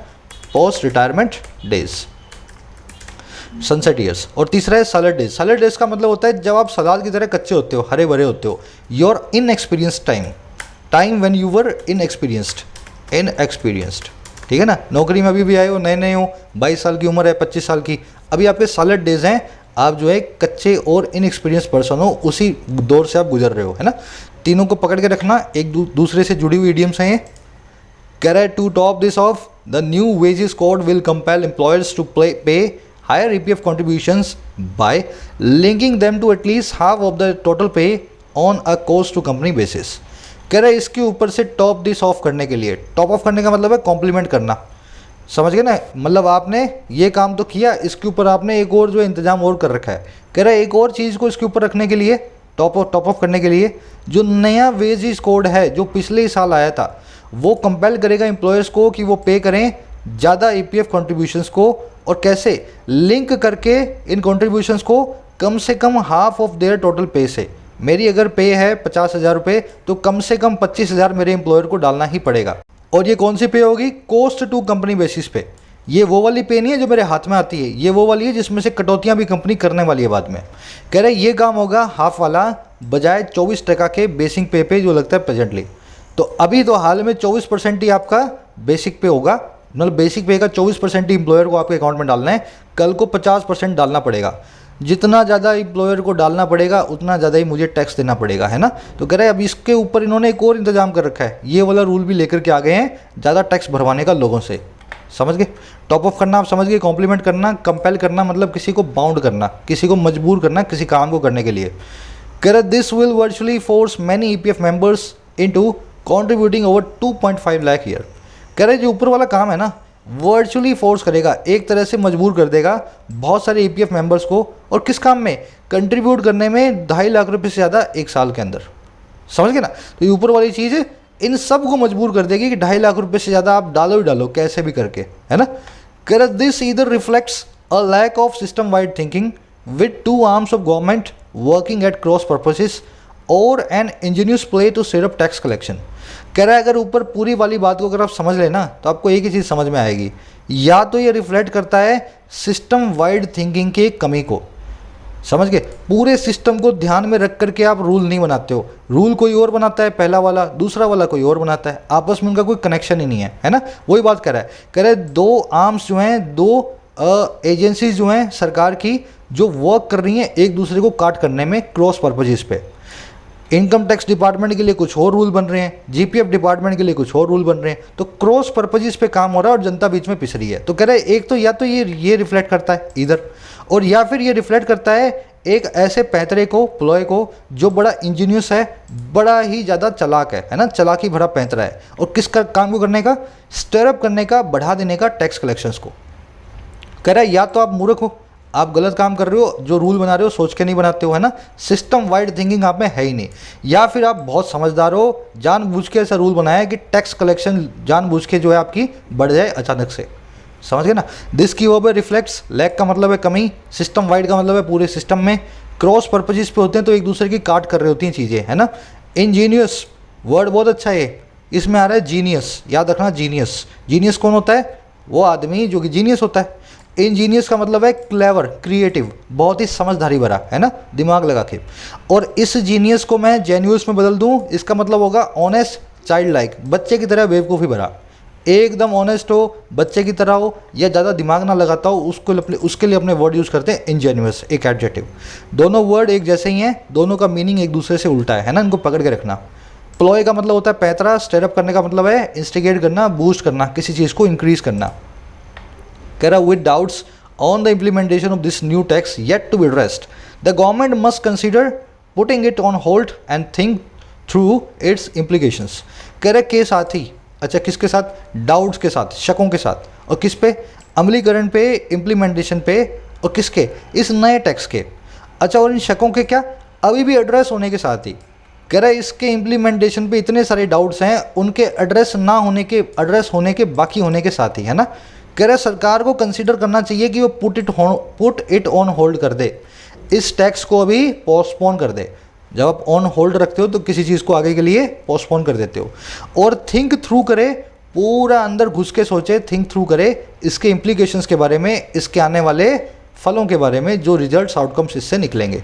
post retirement days, sunset years. और तीसरा है सैलड डेज। सैलड डेज का मतलब होता है जब आप सलाद की तरह कच्चे होते हो, हरे भरे होते हो। Your inexperienced time, time when you were inexperienced, ठीक है ना। नौकरी में अभी भी आए हो, नए नए हो, 22 साल की उम्र है, 25 साल की, अभी आपके सैलड डेज हैं, आप जो है कच्चे और इनएक्सपीरियंस पर्सन हो, उसी दौर से आप गुजर रहे हो, है ना। तीनों को पकड़ के रखना, एक दूसरे से जुड़ी हुई इडियम्स हैं ये। कह रहा है to top this off the new wages code will compel employers to pay higher EPF contributions by linking them to at least half of the total pay on a cost to company basis। कह रहा है इसके ऊपर से top this of करने के लिए, top of करने का मतलब है कॉम्प्लीमेंट करना, समझ गए ना। मतलब आपने ये काम तो किया, इसके ऊपर आपने एक और जो इंतजाम और कर रखा है। कह रहा है एक और चीज़ को इसके ऊपर रखने के लिए, टॉप ऑफ करने के लिए, जो नया वेजेस कोड है जो पिछले साल आया था, वो कंपेल करेगा एम्प्लॉयर्स को कि वो पे करें ज़्यादा EPF कॉन्ट्रीब्यूशंस को। और कैसे? लिंक करके इन कॉन्ट्रीब्यूशंस को कम से कम हाफ ऑफ देयर टोटल पे से। मेरी अगर पे है 50,000 रुपये, तो कम से कम 25,000 मेरे एम्प्लॉयर को डालना ही पड़ेगा। और ये कौन सी पे होगी? कॉस्ट टू कंपनी बेसिस पे। ये वो वाली पे नहीं है जो मेरे हाथ में आती है, ये वो वाली है जिसमें से कटौतियाँ भी कंपनी करने वाली है बाद में। कह रहे ये काम होगा हाफ वाला बजाय 24% के बेसिक पे पे जो लगता है प्रेजेंटली। तो अभी तो हाल में 24% ही आपका बेसिक पे होगा, मतलब बेसिक पे का 24% ही एम्प्लॉयर को आपके अकाउंट में डालना है। कल को 50% डालना पड़ेगा। जितना ज़्यादा एम्प्लॉयर को डालना पड़ेगा उतना ज़्यादा ही मुझे टैक्स देना पड़ेगा, है ना। तो कह रहे हैं अब इसके ऊपर इन्होंने एक और इंतजाम कर रखा है, ये वाला रूल भी लेकर के आ गए हैं ज़्यादा टैक्स भरवाने का लोगों से। समझ गए, टॉप ऑफ करना आप समझ गए, कॉम्प्लीमेंट करना, कंपेल करना मतलब किसी को बाउंड करना, किसी को मजबूर करना किसी काम को करने के लिए। कह रहे this will virtually force many EPF members into contributing over 2.5 lakh year. कह रहे जो ऊपर वाला काम है ना वर्चुअली फोर्स करेगा, एक तरह से मजबूर कर देगा बहुत सारे ईपीएफ मेंबर्स को, और किस काम में, कंट्रीब्यूट करने में 2.5 लाख रुपए से ज़्यादा एक साल के अंदर। समझ गए ना। तो ये ऊपर वाली चीज़ इन सब को मजबूर कर देगी कि 2.5 लाख रुपए से ज़्यादा आप डालो ही डालो कैसे भी करके, है ना। कह this either reflects a lack of system wide thinking with two arms of government working at cross purposes और an ingenious play to set up tax collection. कह रहा है अगर ऊपर पूरी वाली बात को अगर आप समझ लेना तो आपको एक ही चीज़ समझ में आएगी, या तो ये रिफ्लेक्ट करता है सिस्टम वाइड थिंकिंग की कमी को। समझ गए, पूरे सिस्टम को ध्यान में रख करके आप रूल नहीं बनाते हो, रूल कोई और बनाता है पहला वाला, दूसरा वाला कोई और बनाता है, आपस में उनका कोई कनेक्शन ही नहीं है ना। वही बात कर रहा है, कह रहे दो आर्म्स जो हैं, दो एजेंसीज जो हैं सरकार की जो वर्क कर रही हैं एक दूसरे को काट करने में क्रॉस पर्पजेस पे। इनकम टैक्स डिपार्टमेंट के लिए कुछ और रूल बन रहे हैं, जीपीएफ डिपार्टमेंट के लिए कुछ और रूल बन रहे हैं, तो क्रॉस पर्पजेस पे काम हो रहा है और जनता बीच में पिस रही है। तो कह रहे एक तो या तो ये रिफ्लेक्ट करता है इधर, और या फिर ये रिफ्लेक्ट करता है एक ऐसे पैंतरे को, प्लॉय को जो बड़ा इंजीनियस है, बड़ा ही ज़्यादा चालाक है ना, चालाकी भरा पैंतरा है, और किसका काम को करने का, स्टरअप करने का, बढ़ा देने का टैक्स कलेक्शंस को। कह रहा है या तो आप मूर्ख हो, आप गलत काम कर रहे हो, जो रूल बना रहे हो सोच के नहीं बनाते हो, है ना, सिस्टम वाइड थिंकिंग आप में है ही नहीं, या फिर आप बहुत समझदार हो, जानबूझ के ऐसा रूल बनाया है कि टैक्स कलेक्शन जानबूझ के जो है आपकी बढ़ जाए अचानक से। समझ गए ना। दिस की वर्ब रिफ्लेक्ट्स, लैक का मतलब है कमी, सिस्टम वाइड का मतलब है पूरे सिस्टम में, क्रॉस पर्पजेस पे होते हैं तो एक दूसरे की काट कर रही होती हैं चीज़ें, है ना। इंजीनियस वर्ड बहुत अच्छा है, इसमें आ रहा है जीनियस, याद रखना जीनियस। जीनियस कौन होता है, वो आदमी जो कि जीनियस होता है। इंजीनियस का मतलब है क्लेवर, क्रिएटिव, बहुत ही समझदारी भरा, है ना, दिमाग लगा के। और इस जीनियस को मैं जेन्यूस में बदल दूं, इसका मतलब होगा ऑनेस्ट, चाइल्ड लाइक, बच्चे की तरह बेवकूफ़ी भरा, एकदम ऑनेस्ट हो, बच्चे की तरह हो, या ज़्यादा दिमाग ना लगाता हो, उसके लिए अपने वर्ड यूज़ करते हैं इंजेन्युअस, एक एडजेक्टिव। दोनों वर्ड एक जैसे ही हैं, दोनों का मीनिंग एक दूसरे से उल्टा है ना, इनको पकड़ के रखना। प्लॉय का मतलब होता है पैतरा, स्टेटअप करने का मतलब है इंस्टिगेट करना, बूस्ट करना, किसी चीज़ को इंक्रीज करना। कह रहा with doubts on the implementation of this new tax yet to be addressed, the government must consider putting it on hold and think through its implications. कह रहे के साथ ही, अच्छा किसके साथ, डाउट्स के साथ, शकों के साथ, और किस पे, अमलीकरण पे, इम्प्लीमेंटेशन पे, और किसके, इस नए टैक्स के। अच्छा और इन शकों के क्या, अभी भी एड्रेस होने के साथ ही। कह रहा है इसके इम्प्लीमेंटेशन पे इतने सारे डाउट्स हैं, उनके एड्रेस ना होने के, एड्रेस होने के बाकी होने के साथ ही, है ना। कह रहा है सरकार को कंसिडर करना चाहिए कि वो पुट इट ऑन होल्ड कर दे, इस टैक्स को अभी पोस्टपोन कर दे। जब आप ऑन होल्ड रखते हो तो किसी चीज़ को आगे के लिए पोस्टपोन कर देते हो। और थिंक थ्रू करे, पूरा अंदर घुस के सोचे, थिंक थ्रू करे इसके इम्प्लीकेशंस के बारे में, इसके आने वाले फलों के बारे में, जो रिजल्ट्स आउटकम्स इससे निकलेंगे।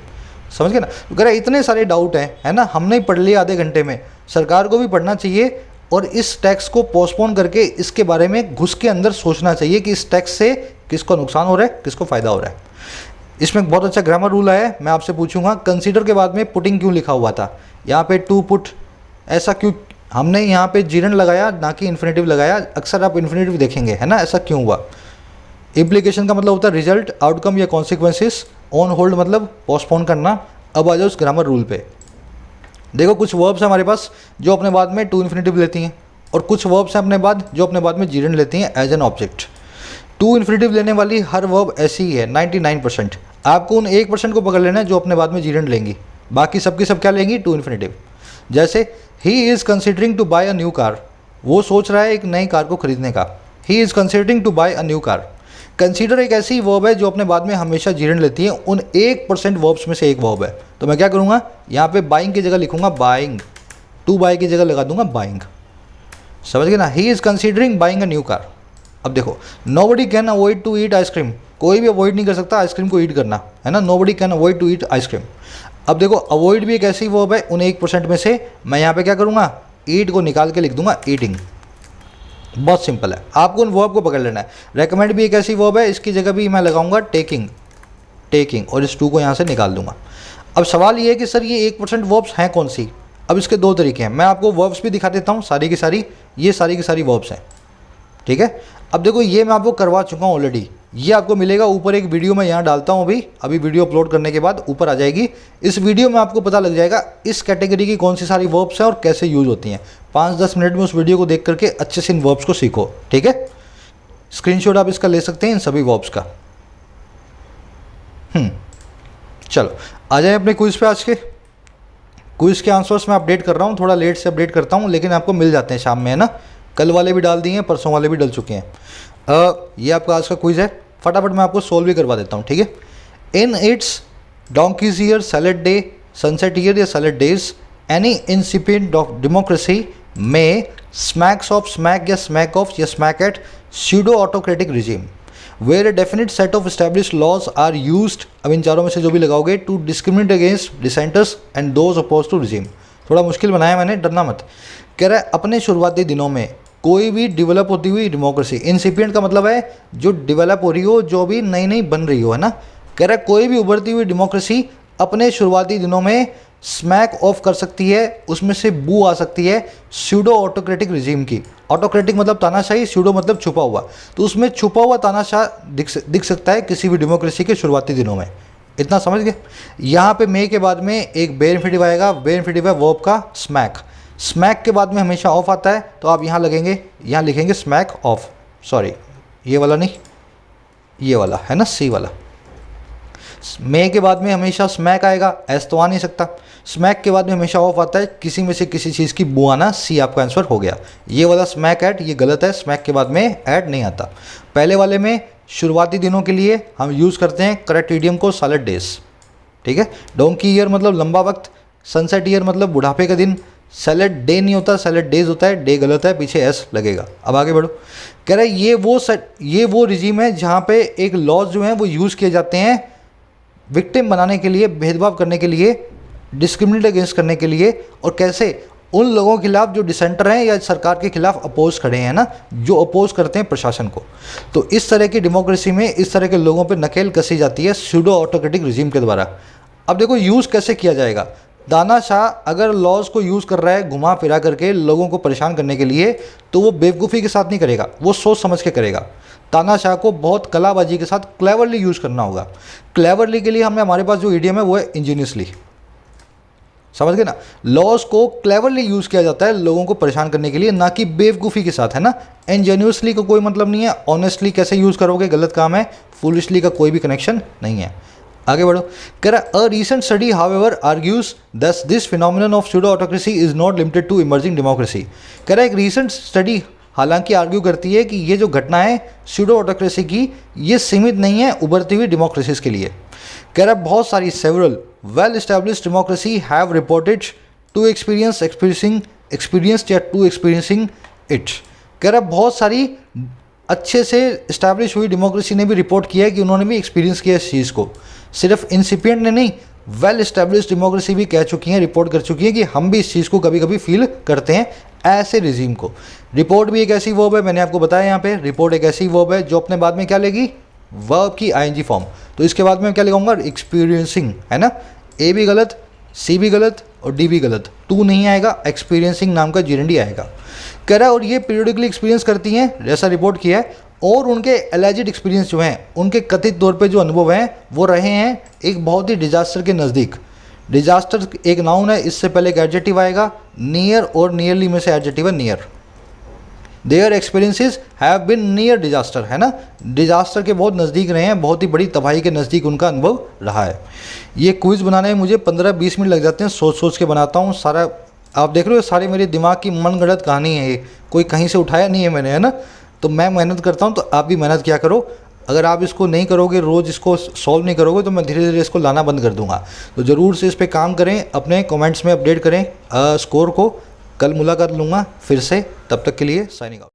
समझ गए ना। तो कह रहा है इतने सारे डाउट हैं, है ना, हमने ही पढ़ लिया आधे घंटे में, सरकार को भी पढ़ना चाहिए और इस टैक्स को पोस्टपोन करके इसके बारे में घुस के अंदर सोचना चाहिए कि इस टैक्स से किसको नुकसान हो रहा है, किसको फ़ायदा हो रहा है। इसमें बहुत अच्छा ग्रामर रूल है, मैं आपसे पूछूंगा कंसीडर के बाद में पुटिंग क्यों लिखा हुआ था, यहाँ पे टू पुट, ऐसा क्यों, हमने यहाँ पे जीरन लगाया ना कि इन्फिनेटिव लगाया, अक्सर आप इन्फिनेटिव देखेंगे, है ना, ऐसा क्यों हुआ। इम्प्लीकेशन का मतलब होता है रिजल्ट, आउटकम या कॉन्सिक्वेंसेस, ऑन होल्ड मतलब पोस्टपोन करना। अब आ जाओ उस ग्रामर रूल पे। देखो कुछ वर्ब्स हैं हमारे पास जो अपने बाद में टू इन्फिनेटिव लेती हैं, और कुछ वर्ब्स हैं अपने बाद जो अपने बाद में जीरन लेती हैं as an object. To infinitive लेने वाली हर वर्ब ऐसी ही है 99%। आपको उन 1% को पकड़ लेना है जो अपने बाद में जीरन लेंगी, बाकी सबकी सब क्या लेंगी, टू इन्फिनेटिव। जैसे he is considering to buy a new car, वो सोच रहा है एक नई कार को खरीदने का, he is considering to buy a new car. Consider एक ऐसी वर्ब है जो अपने बाद में हमेशा जीरन लेती है, उन 1% वर्ब्स में से एक वर्ब है। तो मैं क्या करूँगा, यहाँ पे बाइंग की जगह लिखूंगा बाइंग, टू बाय की जगह लगा दूंगा बाइंग। समझ गए ना। He is considering buying a new car, अब देखो, nobody can avoid to eat ice cream, कोई भी अवॉइड नहीं कर सकता आइसक्रीम को ईट करना, है ना, nobody can avoid to eat ice cream. अब देखो अवॉइड भी एक ऐसी वर्ब है, उन 1% में से मैं यहाँ पे क्या करूँगा, ईट को निकाल के लिख दूंगा ईटिंग। बहुत सिंपल है, आपको उन वर्ब को पकड़ लेना है। रेकमेंड भी एक ऐसी वर्ब है, इसकी जगह भी मैं लगाऊंगा टेकिंग, टेकिंग, और इस टू को यहाँ से निकाल दूंगा। अब सवाल ये है कि सर ये 1% वर्ब्स हैं कौन सी। अब इसके दो तरीके हैं, मैं आपको वर्ब्स भी दिखा देता हूँ सारी की सारी, ये सारी की सारी वर्ब्स हैं, ठीक है। अब देखो ये मैं आपको करवा चुका हूँ ऑलरेडी, ये आपको मिलेगा ऊपर एक वीडियो मैं यहाँ डालता हूँ अभी वीडियो अपलोड करने के बाद ऊपर आ जाएगी। इस वीडियो में आपको पता लग जाएगा इस कैटेगरी की कौन सी सारी वर्ब्स हैं और कैसे यूज़ होती हैं। 5-10 मिनट में उस वीडियो को देख करके अच्छे से इन वर्ब्स को सीखो, ठीक है। स्क्रीनशॉट आप इसका ले सकते हैं इन सभी वर्ब्स का। चलो आ जाए अपने क्विज पे। आज के क्विज के आंसर्स मैं अपडेट कर रहा हूँ, थोड़ा लेट से अपडेट करता हूँ, लेकिन आपको मिल जाते हैं शाम में, है ना। कल वाले भी डाल दिए हैं, परसों वाले भी डल चुके हैं। ये आपका आज का क्विज है, फटाफट मैं आपको सोल्व भी करवा देता हूँ, ठीक है। In its donkey's year, salad day, sunset year या salad days, any incipient democracy में स्मैक्स ऑफ स्मैक या स्मैक ऑफ या smack at pseudo autocratic regime where a definite set of established laws are used. अब इन चारों में से जो भी लगाओगे, to discriminate against dissenters and those oppose to regime. थोड़ा मुश्किल बनाया मैंने, डरना मत। कह रहा है अपने शुरुआती दिनों में कोई भी डेवलप होती हुई डेमोक्रेसी, इंसिपिएंट का मतलब है जो डेवलप हो रही हो, जो भी नई नई बन रही हो, है ना। कह रहा है कोई भी उभरती हुई डेमोक्रेसी अपने शुरुआती दिनों में स्मैक ऑफ कर सकती है, उसमें से बू आ सकती है स्यूडो ऑटोक्रेटिक रिजीम की। ऑटोक्रेटिक मतलब तानाशाही, स्यूडो मतलब छुपा हुआ, तो उसमें छुपा हुआ तानाशाह दिख सकता है किसी भी डेमोक्रेसी के शुरुआती दिनों में। इतना समझ गए। यहाँ पे मे के बाद में एक बेनिफिटिव आएगा, बेनिफिटिव है वर्ब का स्मैक। स्मैक के बाद में हमेशा ऑफ आता है, तो आप यहाँ लगेंगे, यहाँ लिखेंगे स्मैक ऑफ, सॉरी ये वाला नहीं, ये वाला है ना, सी वाला। मे के बाद में हमेशा स्मैक आएगा, एस तो आ नहीं सकता। स्मैक के बाद में हमेशा ऑफ आता है, किसी में से किसी चीज़ की बू आना, सी आपका आंसर हो गया। ये वाला स्मैक एट ये गलत है, स्मैक के बाद में एट नहीं आता। पहले वाले में शुरुआती दिनों के लिए हम यूज़ करते हैं करेक्ट इडियम को सैलेड डेज, ठीक है। डोंकी ईयर मतलब लंबा वक्त, सनसेट ईयर मतलब बुढ़ापे का दिन, सैलेड डे नहीं होता, सैलेड डेज होता है, डे गलत है, पीछे एस लगेगा। अब आगे बढ़ो। कह रहा है ये वो रिजीम है जहाँ पे एक लॉज जो हैं वो यूज़ किए जाते हैं विक्टिम बनाने के लिए, भेदभाव करने के लिए, डिस्क्रिमिनेट अगेंस्ट करने के लिए, और कैसे उन लोगों के खिलाफ जो डिसेंटर हैं या सरकार के खिलाफ अपोज खड़े हैं ना, जो अपोज करते हैं प्रशासन को। तो इस तरह की डेमोक्रेसी में इस तरह के लोगों पे नकेल कसी जाती है स्यूडो ऑटोक्रेटिक रिजीम के द्वारा। अब देखो यूज़ कैसे किया जाएगा। तानाशाह अगर लॉज को यूज़ कर रहा है घुमा फिरा करके लोगों को परेशान करने के लिए, तो वो बेवकूफ़ी के साथ नहीं करेगा, वो सोच समझ के करेगा। तानाशाह को बहुत कलाबाजी के साथ क्लेवरली यूज़ करना होगा। क्लेवरली के लिए हमारे पास जो इडियम है वो है इंजीनियसली, समझ गए ना। लॉज को क्लेवरली यूज़ किया जाता है लोगों को परेशान करने के लिए, ना कि बेवकूफ़ी के साथ, है ना। इंजेन्यूसली का कोई मतलब नहीं है, ऑनेस्टली कैसे यूज़ करोगे गलत काम है, फुलिशली का कोई भी कनेक्शन नहीं है। आगे बढ़ो। कह रहा a recent study however argues that this phenomenon of pseudo autocracy is not limited to emerging democracy. कह रहा है एक रीसेंट स्टडी हालांकि आर्ग्यू करती है कि ये जो घटना है स्यूडो ऑटोक्रेसी की, ये सीमित नहीं है उभरती हुई डेमोक्रेसीज के लिए। कह रहा है बहुत सारी several well established democracy have reported to experienced या टू एक्सपीरियंसिंग इट। कह रहा है बहुत सारी अच्छे से इस्टेब्लिश हुई डेमोक्रेसी ने भी रिपोर्ट किया है कि उन्होंने भी एक्सपीरियंस किया इस चीज़ को। सिर्फ इंसिपिएंट ने नहीं, वेल एस्टेब्लिश्ड डेमोक्रेसी भी कह चुकी हैं, रिपोर्ट कर चुकी है कि हम भी इस चीज़ को कभी कभी फील करते हैं, ऐसे रिजीम को। रिपोर्ट भी एक ऐसी वर्ब है, मैंने आपको बताया यहाँ पे, रिपोर्ट एक ऐसी वर्ब है जो अपने बाद में क्या लेगी, वर्ब की आईएनजी फॉर्म। तो इसके बाद में क्या लगाऊंगा, एक्सपीरियंसिंग, है ना। ए भी गलत, सी भी गलत और डी भी गलत, टू नहीं आएगा, एक्सपीरियंसिंग नाम का जीरेंडी आएगा। कह रहा है और ये पीरियडिकली एक्सपीरियंस करती हैं जैसा रिपोर्ट किया है, और उनके एलिजिड एक्सपीरियंस जो हैं, उनके कथित तौर पे जो अनुभव हैं वो रहे हैं एक बहुत ही डिजास्टर के नज़दीक। डिजास्टर एक नाउन है, इससे पहले एक एडजेक्टिव आएगा, नियर और नियरली में से एडजेक्टिव है near. Their experiences have been near disaster, है ना, डिजास्टर के बहुत नज़दीक रहे हैं, बहुत ही बड़ी तबाही के नज़दीक उनका अनुभव रहा है। ये क्विज़ बनाने में मुझे 15-20 मिनट लग जाते हैं, सोच सोच के बनाता हूँ सारा। आप देख रहे हो सारे मेरे दिमाग की मनगढ़ंत कहानी है, ये कोई कहीं से उठाया नहीं है मैंने, है ना। तो मैं मेहनत करता हूँ, तो आप भी मेहनत किया करो। अगर आप इसको नहीं करोगे, रोज़ इसको सॉल्व नहीं करोगे, तो मैं धीरे धीरे इसको लाना बंद कर दूंगा। तो ज़रूर से इस पर काम करें, अपने कमेंट्स में अपडेट करें स्कोर को। कल मुलाकात लूँगा फिर से, तब तक के लिए साइनिंग आउट।